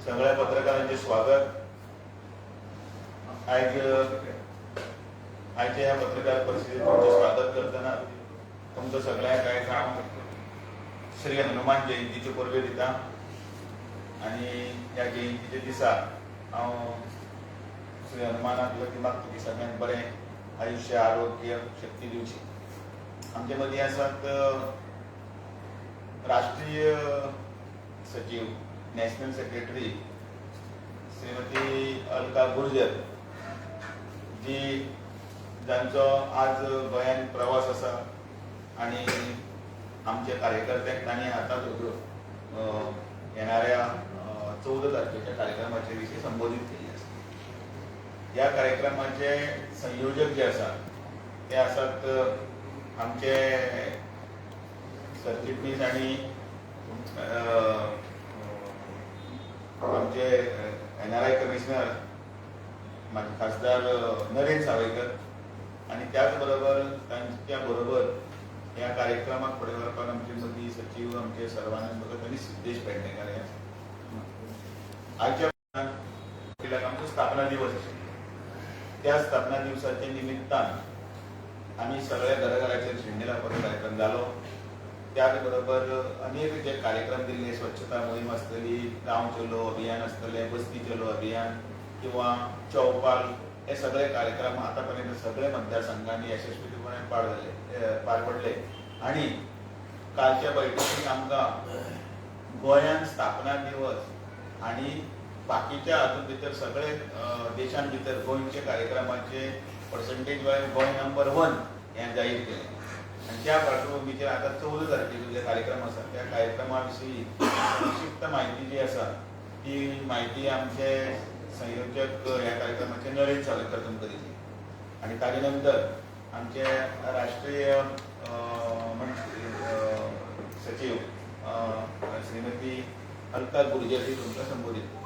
सगळ्या पत्रकारांचे स्वागत. आजच्या ह्या पत्रकार परिषदेत तुमचे स्वागत करताना तुमचं सगळ्या काय काम श्री हनुमान जयंतीचे पूर्वे दिता आणि या जयंतीच्या दिसा हांव श्री हनुमानाक मागता की सगळ्यांक बरें आयुष्य आरोग्य शक्ती दिवची. आमचे मदीं आसात राष्ट्रीय सचिव नॅशनल सेक्रेटरी श्रीमती अलका गुर्जर जी जांचो आज गोंयांत प्रवास आसा आणि आमच्या कार्यकर्त्यांक तांणी आतांच येणाऱ्या 14 तारखेच्या कार्यक्रमाचे विशीं संबोधीत केल्ले आसा. ह्या कार्यक्रमाचे संयोजक जे आसा ते आसात आमचे सरचिटणीस आणि आमचे NRI कमिशनर माजी खासदार नरेंद्र सावयकर आणि त्याच बरोबर तांच्या बरोबर ह्या कार्यक्रमाक फुडें व्हरपाक आमचे मदीं सचिव आमचे सर्वानंद भगत आनी सिद्धेश पेडणेकर हे आयच्या आमचो स्थापना दिवस आशिल्लो. त्या स्थापना दिवसाच्या निमित्तान आमी सगळ्या घराघराचेर झेंडे लावपाचो कार्यक्रम जालो. त्याच बरोबर अनेक जे कार्यक्रम दिल्ले, स्वच्छता मोहीम आसतली, गांव चलो अभियान आसतले, बस्ती चलो अभियान किंवा चौपाल, हे सगळे कार्यक्रम आतापर्यंत सगळे मतदारसंघांनी यशस्वीपणे पार पडले. आणि कालच्या बैठकीत आमकां गोंयांत स्थापना दिवस आणि बाकीच्या हातूंत भितर सगळे देशां भितर गोंयचे कार्यक्रमाचे पर्संटेज वायज गोंय नंबर 1 हें जाहीर केलें. आणि त्या पार्श्वभूमीचेर आता 14 तारखेचो जे कार्यक्रम आसा त्या कार्यक्रमा विशीं संक्षिप्त म्हायती जी आसा ती म्हायती आमचे संयोजक ह्या कार्यक्रमाचे नरेंद्र सावयकर तुमकां दितले. आणि ताजे नंतर आमचे राष्ट्रीय सचिव श्रीमती अलका गुर्जर ही तुमकां संबोधीत.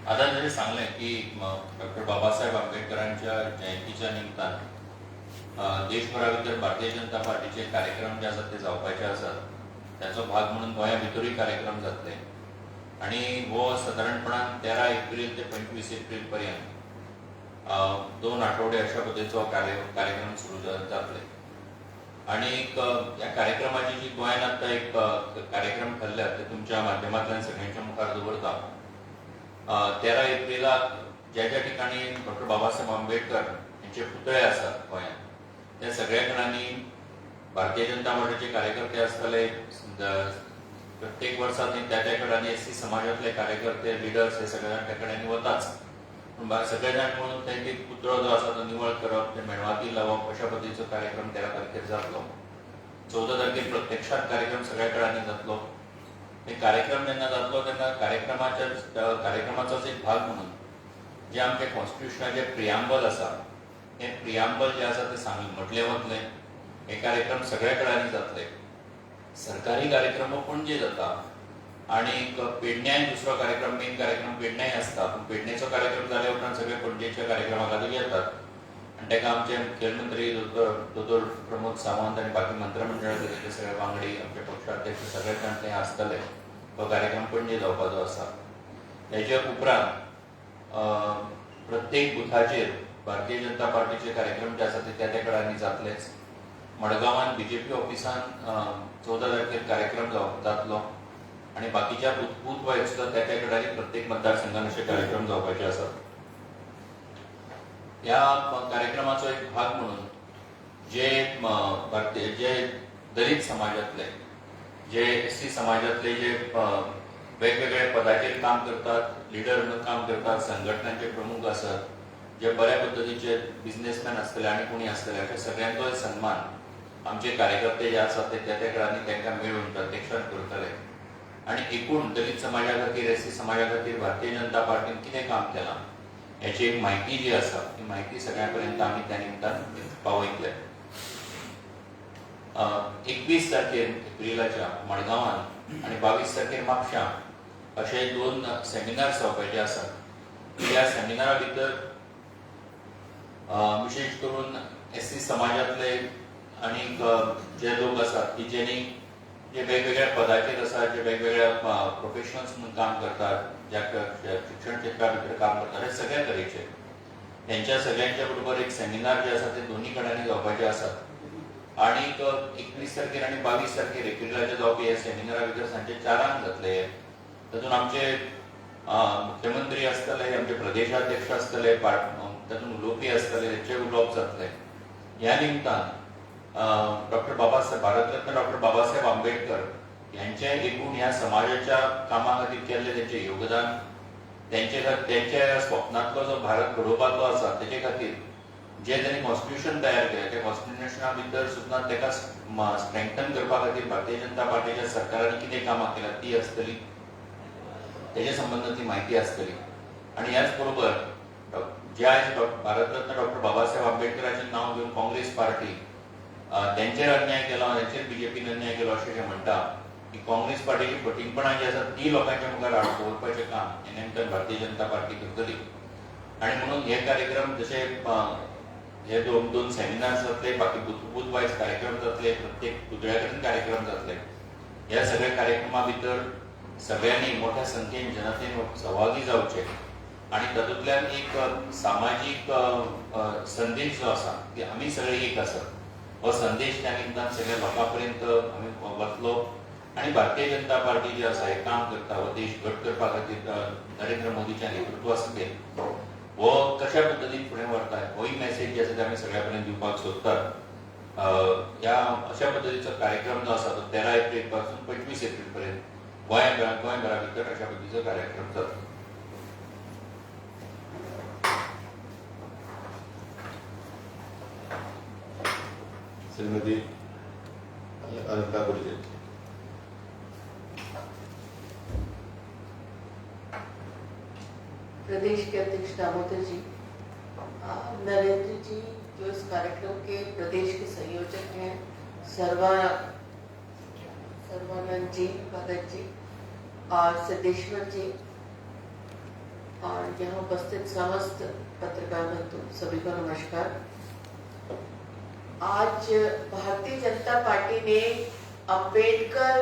आता जरी सांगले की डॉक्टर बाबासाहेब आंबेडकरांच्या जयंतीच्या निमतान देशभरा भितर भारतीय जनता पार्टीचे कार्यक्रम जे आसात ते जावपाचे आसात. त्याचो भाग म्हणून गोंया भितरूय कार्यक्रम जातले आणि हो सादारणपणान 13 एप्रिल ते 25 एप्रिल पर्यंत 2 आठवडे अशा पद्दतीचो कार्यक्रम सुरू जातले. आणि या कार्यक्रमाची जी गोंयान आता एक कार्यक्रम ठरल्यात ते तुमच्या माध्यमांतल्यान सगळ्यांच्या मुखार दवरता. 13 एप्रिलाक ज्या ज्या ठिकाणी डॉक्टर बाबासाहेब आंबेडकर यांचे पुतळे आसात गोंयांत त्या सगळ्या ठिकाणी भारतीय जनता पार्टीचे कार्यकर्ते आसतले. प्रत्येक वर्सांनी त्या कडेन SC समाजातले कार्यकर्ते लिडर्स हे सगळ्या ठिकाणी वताच. सगळे जाण म्हणून त्यांचे पुतळो जो आसा तो निवळ करप, ते मेणवाती लावप अशा पद्दतीचो कार्यक्रम 13 तारखेर जातलो. 14 तारखेर प्रत्यक्षात कार्यक्रम सगळ्या कडेन जातलो. हे कार्यक्रम जेन्ना जातलो तेन्ना कार्यक्रमाचोच एक भाग म्हणून जे आमचे कॉन्स्टिट्युशनाचे प्रियांबल आसा हे प्रियांबल जे आसा ते म्हटले वतले. हे कार्यक्रम सगळ्या कडेन जातले. सरकारी कार्यक्रम पणजे जाता आणि पेडण्याय दुसरो कार्यक्रम मेन कार्यक्रम पेडण्याय आसता. पूण पेडणेचो कार्यक्रम जाल्या उपरांत सगळे पणजेच्या कार्यक्रमाक खातीर येतात आणि ताका आमचे मुखेलमंत्री दोतोर प्रमोद सावंत आणि बाकी मंत्रिमंडळाचे सगळे वांगडी आमचे पक्षाध्यक्ष सगळे जाण ते आसतले. तो कार्यक्रम पणजे जावपाचो आसा. हेच्या उपरांत प्रत्येक बुथाचेर भारतीय जनता पार्टीचे कार्यक्रम जे आसा ते त्या कडेन जातलेच. मडगांवान BJP ऑफिसान 14 तारखेर कार्यक्रम जातलो आणि बाकीच्या बूथ वायज सुद्धा त्या कडेन प्रत्येक मतदारसंघान असे कार्यक्रम जावपाचे आसात. या कार्यक्रमाचो एक भाग म्हणून जे दलित समाजातले, जे SC समाजातले जे वेगवेगळ्या पदाचेर काम करतात, लिडर म्हणून काम करतात, संघटनांचे प्रमुख असतात, जे बऱ्या पद्धतीचे बिझनेसमॅन असतले आणि कोणी असतले अशा सगळ्यांचो सन्मान आमचे कार्यकर्ते जे आसात ते त्या कडेन तांकां मेळून प्रत्यक्षात करतले. आणि एकूण दलित समाजा खातीर, SC समाजा खातीर भारतीय जनता पार्टीन कितें काम केलां याची एक माहिती जी आसा ती माहिती सगळ्यांपर्यंत आमी त्या निमतान पावयतले. 21 तारखेर एप्रिलाच्या मडगांवान आणि 22 तारखेर म्हापशां असे 2 सेमिनार्स जावपाचे आसात. ह्या सेमिनारा भितर विशेष करून SC समाजातले आणि जे लोक असतात की जेणे जे वेगवेगळ्या पदाचेर असतात, जे वेगवेगळ्या प्रोफेशनल्स म्हणून काम करतात, ज्या शिक्षण क्षेत्रा भितर काम करतात, हे सगळ्या तरेचे त्यांच्या सगळ्यांच्या बरोबर एक सेमिनार जे आसा ते दोन्ही कडेनी जावपाचे आसात आणि 21 तारखेर आणि 22 तारखेर एप्रिलाचे जावपी हे सेमिनारा भितर सांजे 4 जातले. तातूंत आमचे मुख्यमंत्री आसतले, आमचे प्रदेशाध्यक्ष आसतले, तातूंत उलोवपी आसतले, तेचे उलोवप जातले. ह्या निमतान भारतरत्न डॉक्टर बाबासाहेब आंबेडकर यांचे एकूण ह्या समाजाच्या कामा खातीर केल्ले त्यांचे योगदान, त्यांच्या स्वप्नातलो जो भारत घडोवपाचो आसा तेचे खातीर जे त्यांनी कॉन्स्टिट्यूशन तयार केलें, त्या कॉन्स्टिट्यूशना भितर सुद्दां तेका स्ट्रेंथन करपा खातीर भारतीय जनता पार्टीच्या सरकारांनी कितें कामां केल्यात ती आसतली, तेजे संबंदात ती म्हायती आसतली. आणि ह्याच बरोबर जे आयज भारतरत्न डॉक्टर बाबासाहेब आंबेडकरांचें नांव घेवन काँग्रेस पार्टी त्यांचेर अन्याय केलो, त्यांचेर बीजेपीन अन्याय केलो अशें जे म्हणटा की काँग्रेस पार्टीची फटींगपणां जी आसात ती लोकांच्या मुखार हाडून दवरपाचें काम हे नेमकं भारतीय जनता पार्टी करतली. आणि म्हणून हे कार्यक्रम जसे हे दोन सेमिनार्स जातले, बाकी बुध वायज कार्यक्रम जातले, प्रत्येक पुतळ्या कडेन कार्यक्रम जातले. ह्या सगळ्या कार्यक्रमा भितर सगळ्यांनी मोठ्या संख्येन जनतेन सहभागी जावचे आणि तातूंतल्यान एक सामाजीक संदेश जो आसा की आमी सगळे एक आसात, हो संदेश त्या निमतान सगळ्या लोकांपर्यंत आमी वतलो आणि भारतीय जनता पार्टी जी आसा हे काम करता हो देश घट करपा खातीर नरेंद्र मोदीच्या नेतृत्वा सकयल हो कशा पद्दतीन फुडें व्हरता होय मेसेज जी आसा ती आमी सगळ्या पर्यंत दिवपाक सोदतात. ह्या अशा पद्दतीचो कार्यक्रम जो आसा तो 13 एप्रिल पासून 25 एप्रिल पर्यंत गोंयभरा भितर अशा पद्दतीचो कार्यक्रम जातलो. श्रीमती अलका गुर्जर. प्रदेश के अध्यक्ष दामोदर जी, नरेंद्र जी जो इस कार्यक्रम के प्रदेश के संयोजक हैं, सर्वानंद जी, भगत जी और सिद्धेश्वर जी और यहाँ उपस्थित समस्त पत्रकार बंधु सभी को नमस्कार. आज भारतीय जनता पार्टी ने अंबेडकर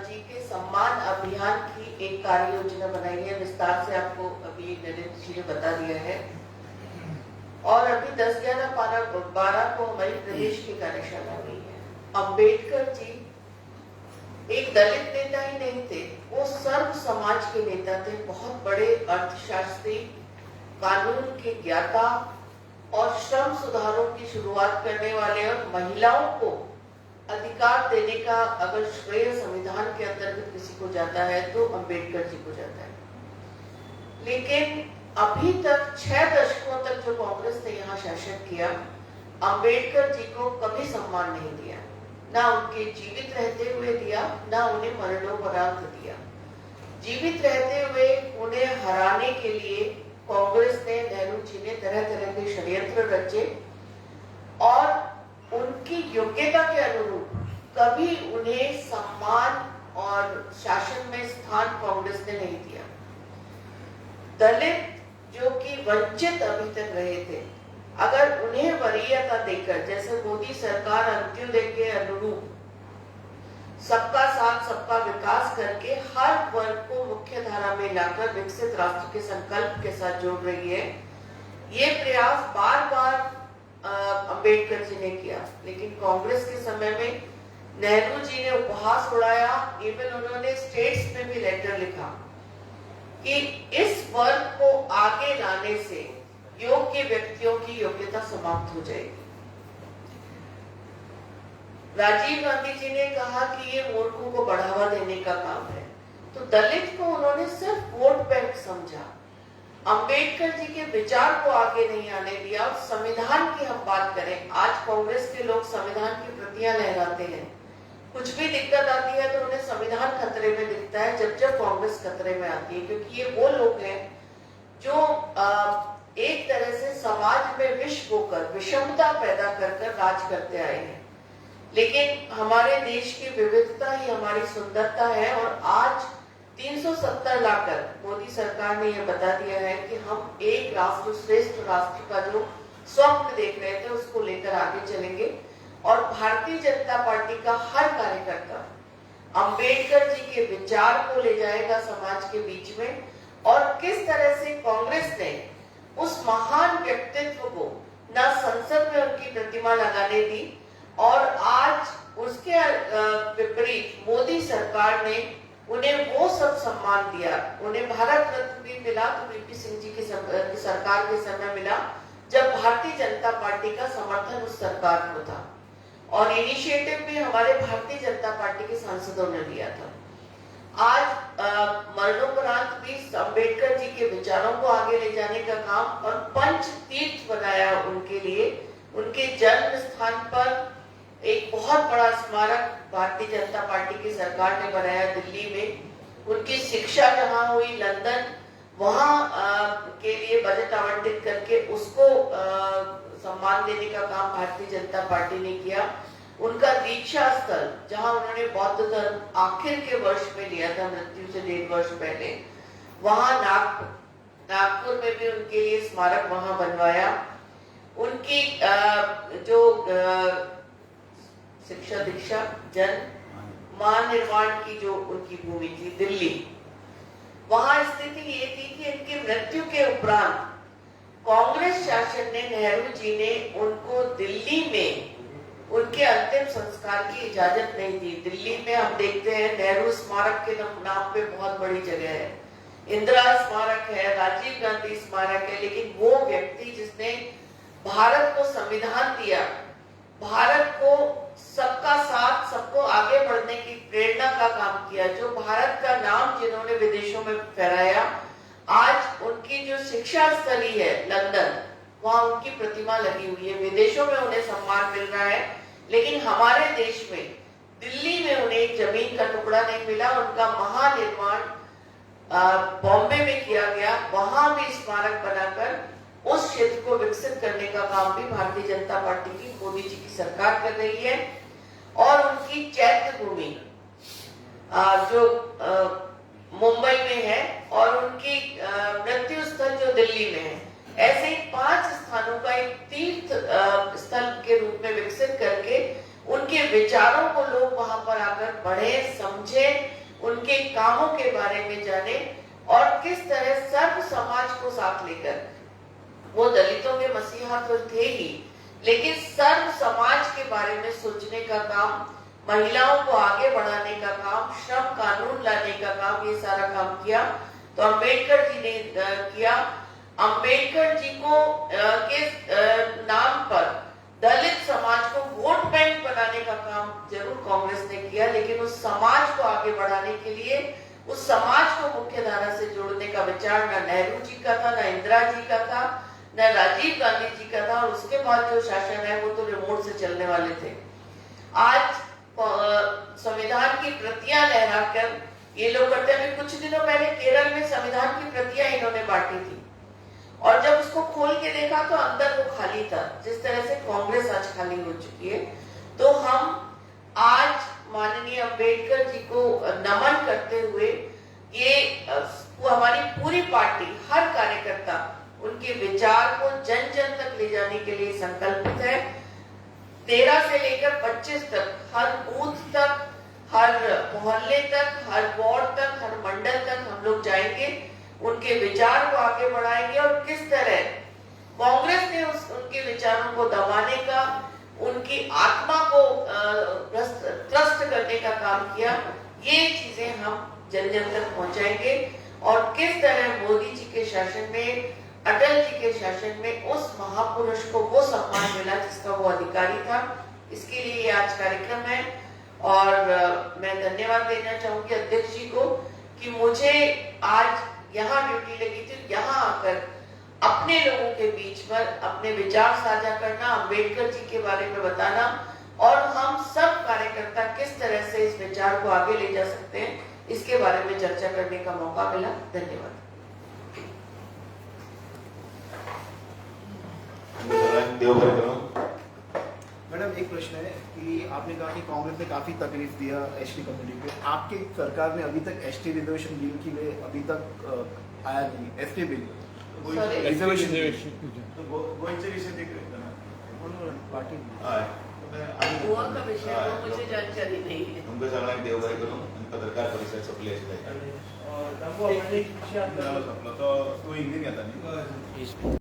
जी के सम्मान अभियान की एक कार्य योजना बनाई है. विस्तार से आपको अभी नरेंद्र जी ने बता दिया है और अभी 10, 11, 12 को हमारी प्रदेश की कार्यशाला हुई है. अंबेडकर जी एक दलित नेता ही नहीं थे, वो सर्व समाज के नेता थे. बहुत बड़े अर्थशास्त्री, कानून के ज्ञाता और श्रम सुधारों की शुरुआत करने वाले और महिलाओं को अधिकार देने का अगर श्रेय संविधान के अंतर्गत किसी को जाता है तो अंबेडकर जी को जाता है. लेकिन अभी तक 6 दशकों तक जो कांग्रेस ने यहाँ शासन किया, अंबेडकर जी को कभी सम्मान नहीं दिया, ना उनके जीवित रहते हुए दिया, ना उन्हें मरणोपरांत दिया. जीवित रहते हुए उन्हें हराने के लिए कांग्रेस ने, नेहरू जी ने तरह तरह के षड्यंत्र रचे और उनकी योग्यता के अनुरूप कभी उन्हें सम्मान और शासन में स्थान कांग्रेस ने नहीं दिया. दलित जो कि वंचित अभी तक रहे थे, अगर उन्हें वरीयता देकर, जैसे मोदी सरकार अंत्योदय के अनुरूप सबका साथ सबका विकास करके हर वर्ग को मुख्य धारा में लाकर विकसित राष्ट्र के संकल्प के साथ जोड़ रही है, ये प्रयास बार बार अंबेडकर जी ने किया. लेकिन कांग्रेस के समय में नेहरू जी ने उपहास उड़ाया. इवन उन्होंने स्टेट्स में भी लेटर लिखा कि इस वर्ग को आगे लाने से योग्य व्यक्तियों की योग्यता समाप्त हो जाएगी. राजीव गांधी जी ने कहा कि ये मूर्खों को बढ़ावा देने का काम है. तो दलित को उन्होंने सिर्फ वोट बैंक समझा, अंबेडकर जी के विचार को आगे नहीं आने दिया. और संविधान की हम बात करें, आज कांग्रेस के लोग संविधान की प्रतियां लहराते हैं, कुछ भी दिक्कत आती है तो उन्हें संविधान खतरे में दिखता है जब कांग्रेस खतरे में आती है, क्योंकि ये वो लोग हैं जो एक तरह से समाज में विष बोकर, विषमता पैदा कर राज करते आए हैं. लेकिन हमारे देश की विविधता ही हमारी सुंदरता है और आज 370 लाकर मोदी सरकार ने यह बता दिया है कि हम एक राष्ट्र श्रेष्ठ राष्ट्र का जो स्वप्न देख रहे थे उसको लेकर आगे चलेंगे. और भारतीय जनता पार्टी का हर कार्यकर्ता अंबेडकर जी के विचार को ले जाएगा समाज के बीच में, और किस तरह से कांग्रेस ने उस महान व्यक्तित्व को न संसद में उनकी प्रतिमा लगाने दी, और आज उसके विपरीत मोदी सरकार ने उन्हें वो सब सम्मान दिया। उन्हें भारत रत्न भी मिला तो वीपी सिंह जी की सरकार के समय मिला, जब भारतीय जनता पार्टी का समर्थन उस सरकार को था, और इनिशिएटिव भी हमारे भारतीय जनता पार्टी के सांसदों ने लिया था। आज मरणोपरांत भी अंबेडकर जी के विचारों को आगे ले जाने का काम और पंच तीर्थ बनाया उनके लिए। उनके जन्म स्थान पर एक बहुत बड़ा स्मारक भारतीय जनता पार्टी की सरकार ने बनाया दिल्ली में। उनकी शिक्षा जहां हुई लंदन, वहां के लिए बजट आवंटित करके उसको सम्मान देने का काम भारतीय जनता पार्टी ने किया। उनका दीक्षा स्थल जहां उन्होंने बौद्ध धर्म आखिर के वर्ष में लिया था, मृत्यु से 1.5 वर्ष पहले, वहां नागपुर में भी उनके लिए स्मारक वहां बनवाया। उनकी जो शिक्षा दीक्षा जन्म मान निर्माण की जो उनकी भूमि थी दिल्ली, वहां स्थिति ये थी कि इनकी मृत्यु के उपरांत कांग्रेस शासन ने, नेहरू जी ने उनको दिल्ली में उनके अंतिम संस्कार की इजाजत नहीं दी। दिल्ली में हम देखते हैं नेहरू स्मारक के नाम पे बहुत बड़ी जगह है, इंदिरा स्मारक है, राजीव गांधी स्मारक है, लेकिन वो व्यक्ति जिसने भारत को संविधान दिया, भारत को सबका साथ, सबको आगे बढ़ने की प्रेरणा का काम किया, जो भारत का नाम जिन्होंने विदेशों में फहराया, आज उनकी जो शिक्षा स्थली है लंदन, वहां उनकी प्रतिमा लगी हुई है। विदेशों में उन्हें सम्मान मिल रहा है, लेकिन हमारे देश में दिल्ली में उन्हें एक जमीन का टुकड़ा नहीं मिला। उनका महानिर्माण बॉम्बे में किया गया, वहां भी स्मारक बनाकर उस क्षेत्र को विकसित करने का काम भी भारतीय जनता पार्टी की, मोदी जी की सरकार कर रही है। और उनकी चैत्य भूमि जो मुंबई में है, और उनकी मृत्यु स्थल जो दिल्ली में है, ऐसे ही 5 स्थानों का एक तीर्थ स्थल के रूप में विकसित करके उनके विचारों को लोग वहां पर आकर पढ़े, समझे, उनके कामों के बारे में जाने, और किस तरह सर्व समाज को साथ लेकर, वो दलितों के मसीहा तो थे ही, लेकिन सर्व समाज के बारे में सोचने का काम, महिलाओं को आगे बढ़ाने का काम, श्रम कानून लाने का काम, ये सारा काम किया तो अम्बेडकर जी ने किया। अम्बेडकर जी को के नाम पर दलित समाज को वोट बैंक बनाने का काम जरूर कांग्रेस ने किया, लेकिन उस समाज को आगे बढ़ाने के लिए, उस समाज को मुख्य धारा से जोड़ने का विचार न नेहरू जी का था, न इंदिरा जी का था, न राजीव गांधी जी का था, और उसके बाद जो शासन है वो तो रिमोट से चलने वाले थे। आज संविधान की प्रतियां लहराकर ये लोग करते हैं। कुछ दिनों पहले केरल में संविधान की प्रतियां इन्होंने बांटी थी, और जब उसको खोल के देखा तो अंदर वो खाली था, जिस तरह से कांग्रेस आज खाली हो चुकी है। तो हम आज माननीय अम्बेडकर जी को नमन करते हुए, ये हमारी पूरी पार्टी, हर कार्यकर्ता उनके विचार को जन जन तक ले जाने के लिए संकल्पित है। 13 से लेकर 25 तक, हर बूथ तक, हर मोहल्ले तक, हर वार्ड तक, हर मंडल तक हम लोग जाएंगे, उनके विचार को आगे बढ़ाएंगे, और किस तरह कांग्रेस ने उनके विचारों को दबाने का, उनकी आत्मा को त्रस्त करने का काम किया, ये चीजें हम जन जन तक पहुंचाएंगे। और किस तरह मोदी जी के शासन में, अटल जी के शासन में उस महापुरुष को वो सम्मान मिला जिसका वो अधिकारी था, इसके लिए ये आज कार्यक्रम है। और मैं धन्यवाद देना चाहूंगी अध्यक्ष जी को कि मुझे आज यहाँ ड्यूटी लगी थी, यहाँ आकर अपने लोगों के बीच पर अपने विचार साझा करना, अम्बेडकर जी के बारे में बताना, और हम सब कार्यकर्ता किस तरह से इस विचार को आगे ले जा सकते हैं, इसके बारे में चर्चा करने का मौका मिला। धन्यवाद। मैडम, एक प्रश्न है कि आपने कहा कि कांग्रेस ने काफी तकलीफ दिया एसटी कम्युनिटी को। आपकी सरकार ने अभी तक एसटी रिजर्वेशन बिल के लिए अभी तक आया नहीं, एसटी बिल रिजर्वेशन तो गोयचे विषय पाटील गोवा का विषय वो मुझे जानकारी नहीं है. तुमचं सगळ्यांनी देवबाई करून आणि पत्रकार परिषद सोपली अशी काही आपला तो इंजिन घेता न्ही